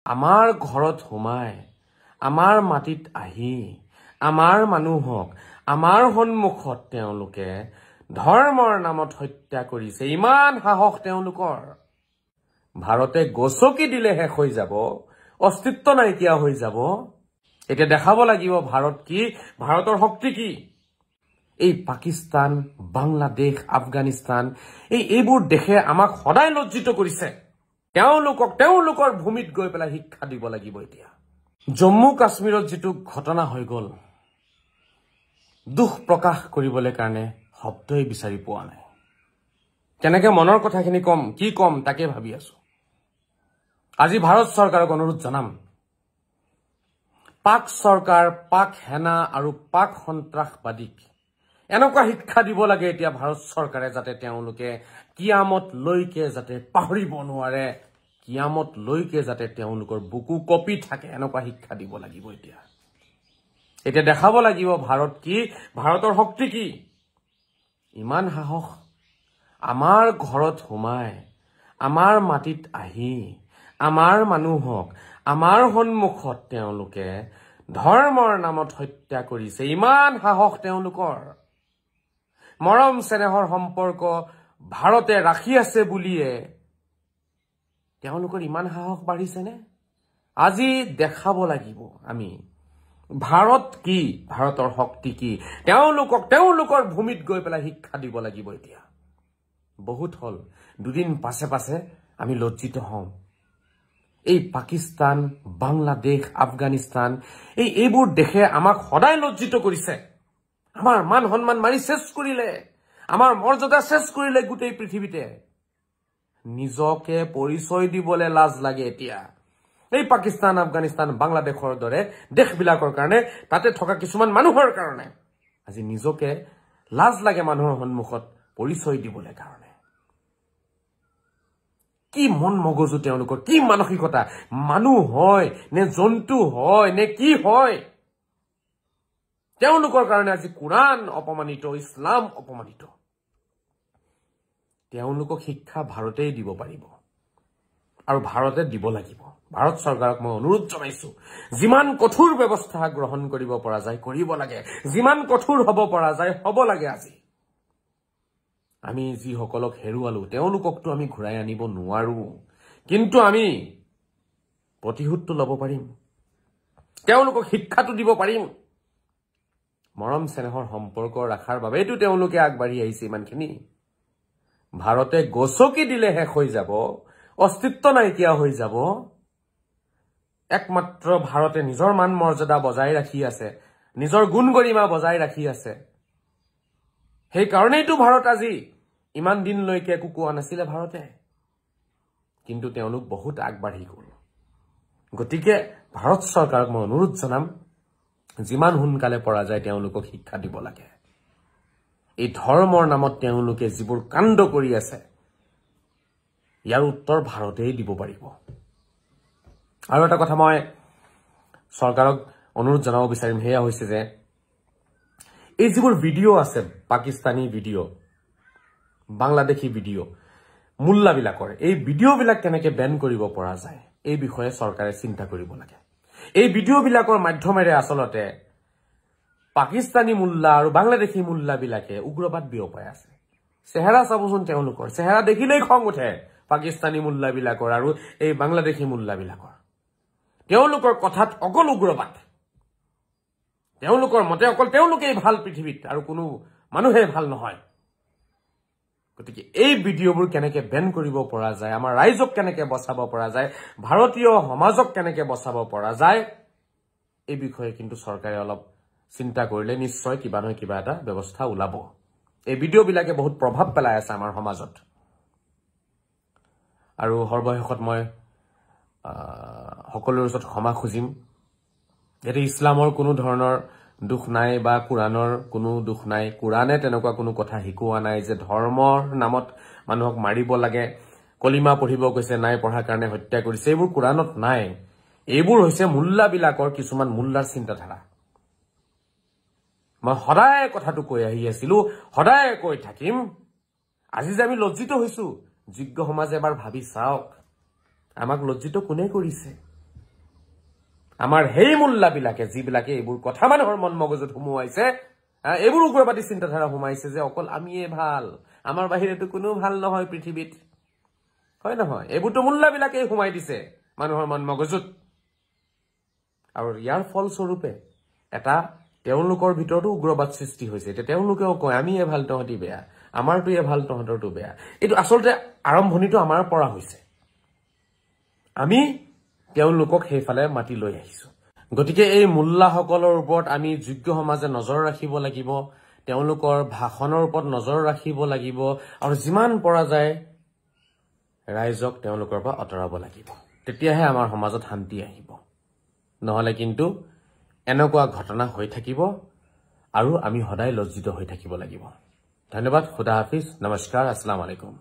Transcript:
আমাৰ ঘৰত সোমাই আমাৰ মাটিত আহি আমাৰ মানুহক আমাৰ সন্মুখত তেওঁলোকে ধৰ্মৰ নামত হত্যা কৰিছে। ইমান সাহস তেওঁলোকৰ। ভাৰতে গছকি দিলে শেষ হৈ যাব, অস্তিত্ব নাইকিয়া হৈ যাব। এতিয়া দেখাব লাগিব ভাৰত কি, ভাৰতৰ শক্তি কি। এই পাকিস্তান, বাংলাদেশ, আফগানিস্তান এইবোৰ দেশে আমাক সদায় লজ্জিত কৰিছে। তেওঁলোকৰ ভূমিত গৈ পেলাই শিক্ষা দিব লাগিব। এতিয়া জম্মু কাশ্মীৰত যিটো ঘটনা হৈ গ'ল, দুখ প্ৰকাশ কৰিবলৈ কাৰণে শব্দই বিচাৰি পোৱা নাই। কেনেকে মনৰ কথাখিনি কম, কি কম তাকে ভাবি আছো। আজি ভাৰত চৰকাৰক অনুৰোধ জনাম, পাক চৰকাৰ, পাক সেনা আৰু পাক সন্ত্ৰাসবাদীক এনেকুৱা শিক্ষা দিব লাগে এতিয়া ভাৰত চৰকাৰে, যাতে তেওঁলোকে কিয়ামত লৈকে যাতে পাহৰিব নোৱাৰে, কিয়ামত লৈকে যাতে তেওঁলোকৰ বুকু কপি থাকে, এনেকুৱা শিক্ষা দিব লাগিব। এতিয়া দেখাব লাগিব ভাৰত কি, ভাৰতৰ শক্তি কি। ইমান সাহস। আমাৰ ঘৰত সোমাই আমাৰ মাটিত আহি আমাৰ মানুহক আমাৰ সন্মুখত তেওঁলোকে ধৰ্মৰ নামত হত্যা কৰিছে। ইমান সাহস তেওঁলোকৰ। মৰম চেনেহৰ সম্পৰ্ক ভাৰতে ৰাখি আছে বুলিয়ে তেওঁলোকৰ ইমান সাহস বাঢ়িছেনে? আজি দেখাব লাগিব আমি ভাৰত কি, ভাৰতৰ শক্তি কি। তেওঁলোকৰ ভূমিত গৈ পেলাই শিক্ষা দিব লাগিব। এতিয়া বহুত হল, দুদিন পাছে পাছে আমি লজ্জিত হওঁ। এই পাকিস্তান, বাংলাদেশ, আফগানিস্তান এইবোৰ দেশে আমাক সদায় লজ্জিত কৰিছে। আমাৰ মান সন্মান মাৰি শেষ কৰিলে, আমাৰ মৰ্যাদা শেষ কৰিলে গোটেই পৃথিৱীতে। নিজকে পৰিচয় দিবলৈ লাজ লাগে এতিয়া। এই পাকিস্তান, আফগানিস্তান, বাংলাদেশৰ দৰে দেশবিলাকৰ কাৰণে, তাতে থকা কিছুমান মানুহৰ কাৰণে আজি নিজকে লাজ লাগে মানুহৰ সন্মুখত পৰিচয় দিবলৈ কাৰণে। কি মন মগজু তেওঁলোকৰ, কি মানসিকতা। মানুহ হয় নে জন্তু হয় নে কি হয়? তেওঁলোকৰ কাৰণে আজি কোৰাণ অপমানিত, ইছলাম অপমানিত। তেওঁলোকক শিক্ষা ভাৰতেই দিব পাৰিব আৰু ভাৰতে দিব লাগিব। ভাৰত চৰকাৰক মই অনুৰোধ জনাইছো, যিমান কঠোৰ ব্যৱস্থা গ্ৰহণ কৰিব পৰা যায় কৰিব লাগে, যিমান কঠোৰ হ'ব পৰা যায় হ'ব লাগে। আজি আমি যিসকলক হেৰুৱালো তেওঁলোককতো আমি ঘূৰাই আনিব নোৱাৰো, কিন্তু আমি প্ৰতিশোধটো ল'ব পাৰিম, তেওঁলোকক শিক্ষাটো দিব পাৰিম। মৰম চেনেহৰ সম্পৰ্ক ৰখাৰ বাবেইতো তেওঁলোকে আগবাঢ়ি আহিছে ইমানখিনি। ভাৰতে গছকি দিলে শেষ হৈ যাব, অস্তিত্ব নাইকিয়া হৈ যাব। একমাত্ৰ ভাৰতে নিজৰ মান মৰ্যাদা বজাই ৰাখি আছে, নিজৰ গুণ গৰিমা বজাই ৰাখি আছে। সেইকাৰণেইতো ভাৰত আজি ইমান দিনলৈকে একো কোৱা নাছিলে ভাৰতে, কিন্তু তেওঁলোক বহুত আগবাঢ়ি গ'ল। গতিকে ভাৰত চৰকাৰক মই অনুৰোধ জনাম, যিমান সোনকালে পৰা যায় তেওঁলোকক শিক্ষা দিব লাগে। এই ধৰ্মৰ নামত তেওঁলোকে যিবোৰ কাণ্ড কৰি আছে, ইয়াৰ উত্তৰ ভাৰতেই দিব পাৰিব। আৰু এটা কথা মই চৰকাৰক অনুৰোধ জনাব বিচাৰিম, সেয়া হৈছে যে এই যিবোৰ ভিডিঅ' আছে, পাকিস্তানী ভিডিঅ', বাংলাদেশী ভিডিঅ', মুল্লাবিলাকৰ এই ভিডিঅ'বিলাক কেনেকে বেন কৰিব পৰা যায়, এই বিষয়ে চৰকাৰে চিন্তা কৰিব লাগে। এই ভিডিঅ'বিলাকৰ মাধ্যমেৰে আচলতে পাকিস্তানী মুল্লা আৰু বাংলাদেশী মুল্লাবিলাকে উগ্ৰবাদ বিয়পাই আছে। চেহেৰা চাবচোন তেওঁলোকৰ, চেহেৰা দেখিলেই খং উঠে পাকিস্তানী মুল্লাবিলাকৰ আৰু এই বাংলাদেশী মুল্লাবিলাকৰ। তেওঁলোকৰ কথাত অকল উগ্ৰবাদ, তেওঁলোকৰ মতে অকল তেওঁলোকেই ভাল পৃথিৱীত আৰু কোনো মানুহে ভাল নহয়। গতিকে এই ভিডিঅ'বোৰ কেনেকে বেন কৰিব পৰা যায়, আমাৰ ৰাইজক কেনেকে বচাব পৰা যায়, ভাৰতীয় সমাজক কেনেকে বচাব পৰা যায়, এই বিষয়ে কিন্তু চৰকাৰে অলপ চিন্তা কৰিলে নিশ্চয় কিবা নহয় কিবা এটা ব্যৱস্থা ওলাব। এই ভিডিঅ'বিলাকে বহুত প্ৰভাৱ পেলাই আছে আমাৰ সমাজত। আৰু সৰ্বশেষত মই সকলোৰে ওচৰত ক্ষমা খুজিম। ইয়াতে ইছলামৰ কোনো ধৰণৰ দুখ নাই বা কোৰাণৰ কোনো দুখ নাই। কোৰাণে তেনেকুৱা কোনো কথা শিকোৱা নাই যে ধৰ্মৰ নামত মানুহক মাৰিব লাগে, কলিমা পঢ়িব কৈছে, নাই পঢ়াৰ কাৰণে হত্যা কৰিছে। এইবোৰ কোৰাণত নাই। এইবোৰ হৈছে মুল্লাবিলাকৰ কিছুমান মুল্লাৰ চিন্তাধাৰা। মই সদায় কথাটো কৈ আহি আছিলো, সদায় কৈ থাকিম। আজি যে আমি লজ্জিত হৈছো, যোগ্য সমাজে এবাৰ ভাবি চাওক, আমাক লজ্জিত কোনে কৰিছে? আমাৰ হেই মুল্লাবিলাকে যিবিলাকে এইবোৰ কথা মানুহৰ মন মগজুত সোমোৱাইছে এইবোৰ উগ্ৰবাদী চিন্তাধাৰা সোমাইছে যে অকল আমিয়ে ভাল আমাৰ বাহিৰেতো কোনো ভাল নহয় পৃথিৱীত হয় নহয় এইবোৰতো মুল্লাবিলাকে সোমাই দিছে মানুহৰ মন মগজুত আৰু ইয়াৰ ফলস্বৰূপে এটা তেওঁলোকৰ ভিতৰতো উগ্ৰবাদ সৃষ্টি হৈছে এতিয়া তেওঁলোকেও কয় আমিয়ে ভাল তহঁতি বেয়া আমাৰটোৱে ভাল তহঁতৰটো বেয়া এইটো আচলতে আৰম্ভণিটো আমাৰ পৰা হৈছে আমি তেওঁলোকক সেইফালে মাতি লৈ আহিছো গতিকে এই মুল্লাসকলৰ ওপৰত আমি যোগ্য সমাজে নজৰ ৰাখিব লাগিব তেওঁলোকৰ ভাষণৰ ওপৰত নজৰ ৰাখিব লাগিব আৰু যিমান পৰা যায় ৰাইজক তেওঁলোকৰ পৰা আঁতৰাব লাগিব তেতিয়াহে আমাৰ সমাজত শান্তি আহিব নহলে কিন্তু এনেকুৱা ঘটনা হৈ থাকিব আৰু আমি সদায় লজ্জিত হৈ থাকিব লাগিব ধন্যবাদ খুদা হাফিজ নমস্কাৰ আসসালামু আলাইকুম